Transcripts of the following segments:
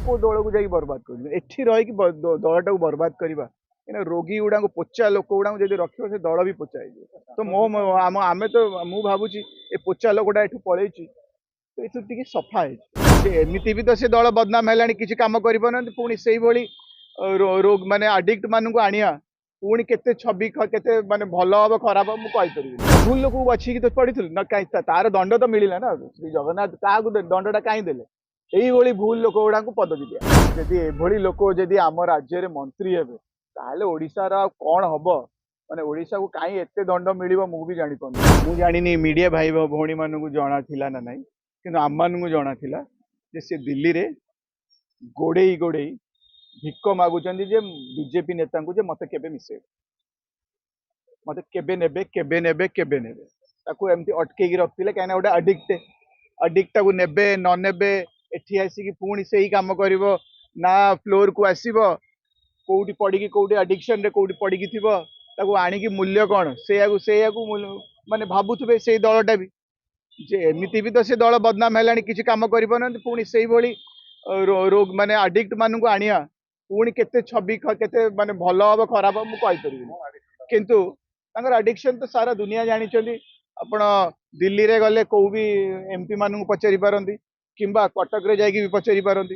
को दल को जाकि बर्बाद कर एठी रही दलटा को बर्बाद करवा कहीं रोगी गुड़ा पोचा लोक गुड़ा जब रखियो से दल भी पोचा तो आम तो मु भावुची ए पोचा लोकटा एठू पलैई तो ये सफा है एमती भी तो से दल बदनाम है किसी कम कर पुणी से रोग माने आडिक्ट मानू आनिया पुणी केते छवि केते माने भल हम खराब हम कहीपरि भूल लोक बाछिकी तो पड़ी ना कहीं तार दंड तो मिलला ना श्री जगन्नाथ क्या दंडा कहीं देले यही भूल लोक गुड़ा पदवी दिया जदि एभली लोक जदि आम राज्य में मंत्री हे ताहले ओडिशार कौन हम माने ओडिशा को कहीं एते दंड मिल मु भी जानी पानी मु जानी मीडिया भाई भौणी मानू जना थिला ना नहीं कि आम मानू जना थिला जे से दिल्ली रे गोड़े गोड़े भिक मागुचंदी जे बीजेपी नेता को जे मते केबे मिसे मते केबे नेबे केबे नेबे केबे नेबे ताको एमती अटके रखिले कहीं गोटे अडिक्ट को नेबे न नेबे एठी आसिकी पुणी से ही काम करिवो ना फ्लोर को आसीबो कोउटी पड़ी कोउटी एडिक्शन रे कोउटी पड़ी थिबो ताको आनिकी मूल्य कौन से माने भाबुथबे से दलटा भी जे एमती भी तो से दल बदनाम है किसी कम कर पुणी से रोग माने आडिक्ट मानू आनिया पुणी केते छवि केते माने भल हम खराब हम कहीपरि किंतु आडिक्शन तो सारा दुनिया जानी आपण दिल्ली रे गले को भी एमपी मानू पचारि पारती किंबा कटक रे जाकि भी पचारि पारती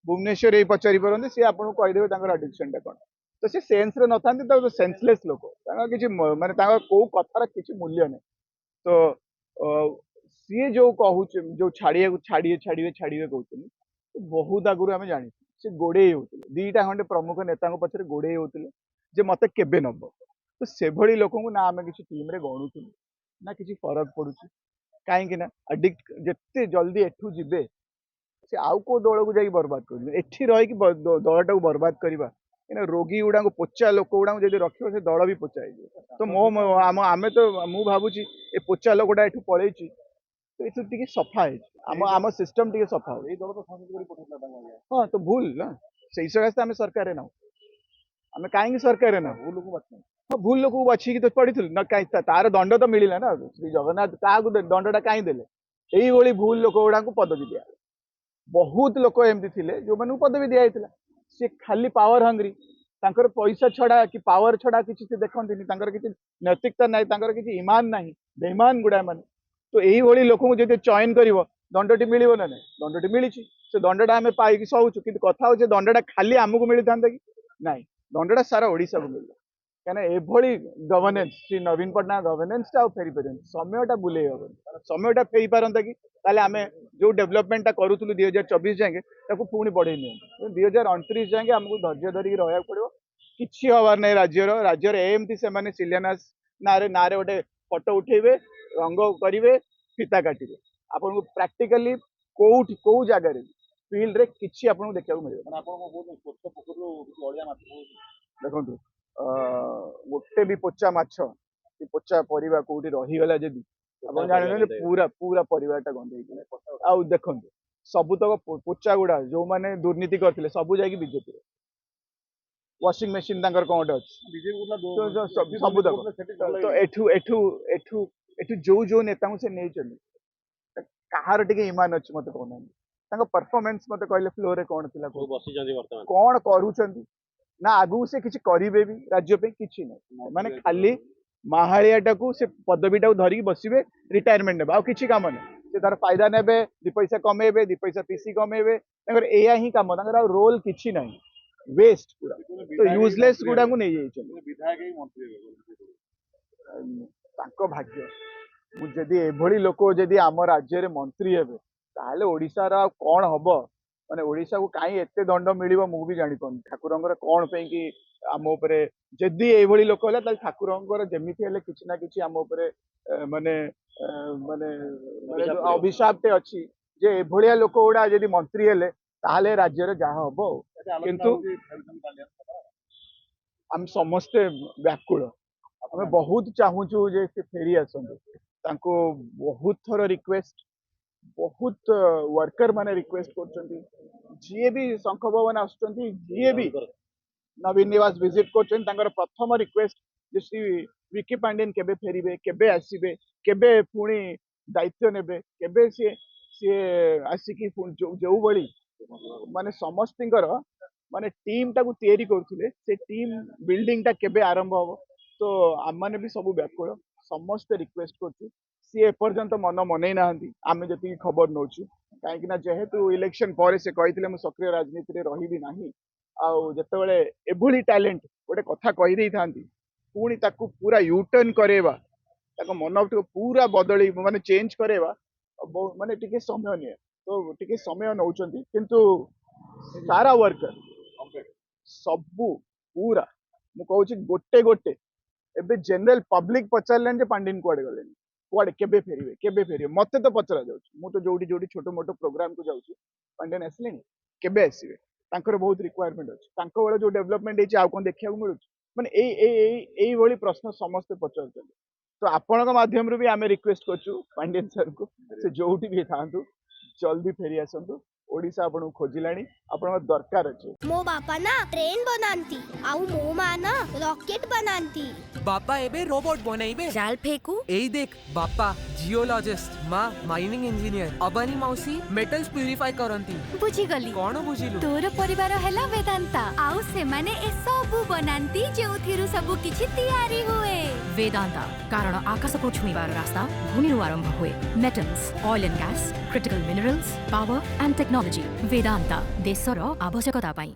भुवनेश्वर ही पचारि पारती सी आपको कहीदेवे आडिक्शन टा कौन तो सी सेन्स रे न था सेन्सलेस लोक किसी माने कौ कथार किसी मूल्य नहीं तो सी जो कहूँ जो छाड़िया छाड़िए छाड़िए छाड़िए कहते बहुत आगुरी आम जानी सी गोड़े होते दीटा खंडे प्रमुख नेता पचर गोड़े होते जे मत केबे नब तो से भली लोक ना आम किसी टीम रे गणुलु ना किसी फरक पड़ू कहीं अडिक्ट जिते जल्दी एठू जीवे से आउ को दल को जाकि बर्बाद कर एठी रही दलटा को बर्बाद करवा कहीं रोगी गुड़ा पोचा लोक गुड़ा जब रखियो से दल भी पोचा तो आम तो मु भावुची ए पोचा लोकटा एठू पलैई तो ये सफा है आम सिस्टम टी सफा हाँ तो भूल ना से सकाशे आम सरकार ना आम कहीं सरकार ना हाँ भूल लोक बाछिकी तो पड़ी ना कहीं तार दंड तो मिलला ना श्री जगन्नाथ क्या दंडा कहीं देले यही भूल लोक गुड़ा पदवी दिया बहुत लोक एमती थे जो मैंने पदवी दिया सी खाली पावर हंग्री तांकर पैसा छड़ा कि पावर छड़ा किसी से देखती किसी नैतिकता ना किसी ईमान ना बेईमान गुड़ा मान तो यही लोक जो चयन कर दंडटी मिल ना ना दंडटी मिली से दंडा आम पाई सहूचु कि कथा हो दंडा खाली आमको मिलता कि ना दंडा सारा ओडिशा को मिलला कहीं एभली गवर्नेंस श्री नवीन पट्टनायक गवर्नेंस फेरी पारे समयटा बुले हम समयटा फेरी पारता कि आम जो डेवलपमेंटा करूँ 2024 जाए पुणी बढ़े नि 2029 जाए आमको धैर्य धरिकी रहा पड़ो कि हबार ना राज्यर एमती से शिलान्यास ना गोटे फटो उठेबे रंग करेंगे फिता काटे आपको प्राक्टिकली कौट कौ जगार फिल्ड रे किसी आपको देखा मिले देखो गोटे भी पोचा माछ कि पोचा परिवा कोठी रहीगला जदि आप जान पूरा पूरा परिवारटा गंधे आउ देखो सबुतक पोचा गुड़ा जो मैंने दुर्नीति करते सबू जा बीजेपी वाशिंग मेसीन कौन गोटे अच्छी सबुतक तो एठू एठू एठू एठू जो जो नेता से नहीं कहार टे ईमान अच्छी मत कहना परफॉर्मेंस मत कहले फ्लोर कौन थी कौन करूँ ना आगू से किसी करेंगे भी राज्य पे किसी ना माने खाली माहाड़ियाटा को से पदवीटा धरिकी बसवे रिटायरमेंट ने किसी कम ना से तार फायदा ने दी पैसा कमेबे दी पैसा पीसी कमेबे या ही कम रोल किसी ना वेस्ट पूरा तो यूजलेस गुड़ा को नहीं भाग्य मुझे एभली लोक जदि आम राज्य में मंत्री हे ताहले ओडिशार कौन हम माने ओडिशा को कहीं एते दंड मिल मु भी जानी पानी ठाकुर कौन पे कि आम उपरे जदि ये लोक है ठाकुर जमीती है किसी ना किसी आम उपरे माने माने अभिशापटे अच्छी जे एभलिया लोक गुड़ा जदि मंत्री हेले ताहले राज्य जहाँ हम किंतु आम समस्ते व्याकुल आम बहुत चाहूँ जे फेरी आसतु बहुत थर रिक्वेस्ट बहुत वर्कर माने रिक्वेस्ट कर भी शंख भवन आए भी नवीन निवास विजिट कर प्रथम रिक्वेस्ट जे श्री विकी पांडेन केबे फेरिबे केबे आसीबे केबे पुणी दायित्व नेबे केबे सी सी आसिकी जो भली माने समस्तिंकर माने टीम टाकू तैयारी करथुले से टीम बिल्डिंग टा केबे आरंभ हो तो आम माने भी सब व्याकुल समस्त रिक्वेस्ट करछु सी एपर्यंत मन मनै नाहंती आमे जति खबर नोछु काहेकि ना जेहेतु इलेक्शन पर से कहिथिले मु सक्रिय राजनीति रे रहिबी नाही आउ जेतेबेले एभली टैलेंट गोटे कथा कहि देई थांती पुणी ताकू पूरा यू टर्न करेबा ताको मन पूरा बदली माने चेंज करेबा माने टिके समय निये तो टिके समय नौचंती किंतु सारा वर्कर सबू पूरा मु कहूची गोटे गोटे एबे जनरल पब्लिक पचारलेन जे पांडिन कुआडे गलेन कुआडे केबे फेरिवे मते तो पचरा जाउची मु तो जोडी जोडी छोटो मोटो प्रोग्राम को जाउची पांडियन आसलेनी केबे आसीबे तांकर बहुत रिक्वायरमेंट अछि तांको वाला जो डेवलपमेंट हेची आ कोन देखिया को मिलुची माने एई भली प्रश्न समस्त पचारचंदी तो आपनक माध्यम रे भी आमे रिक्वेस्ट करछु पांडियन सर को से जोटी भी थांतु जल्दी फेरी आसंतु ओडिशा आपन खोजिलाणी आपन दरकार अछि मो बापा ना ट्रेन बनाती आउ मो माँ ना रॉकेट बनाती बापा एबे रोबोट बनाइबे जाल फेकू एई देख बापा जियोलॉजिस्ट माँ माइनिंग इंजीनियर अबानी मौसी मेटल्स प्यूरिफाई करंती बुझी गली कोन बुझिलु तोर परिवार हैला वेदांता आउ से माने ए सब बनांती जेउथिरु सब किछि तैयारी हुए वेदांता कारण आकाश को छुईबार रास्ता भूमि रु आरंभ हुए metals oil and gas critical minerals power and technology Vedanta देशर आवश्यकता पाई।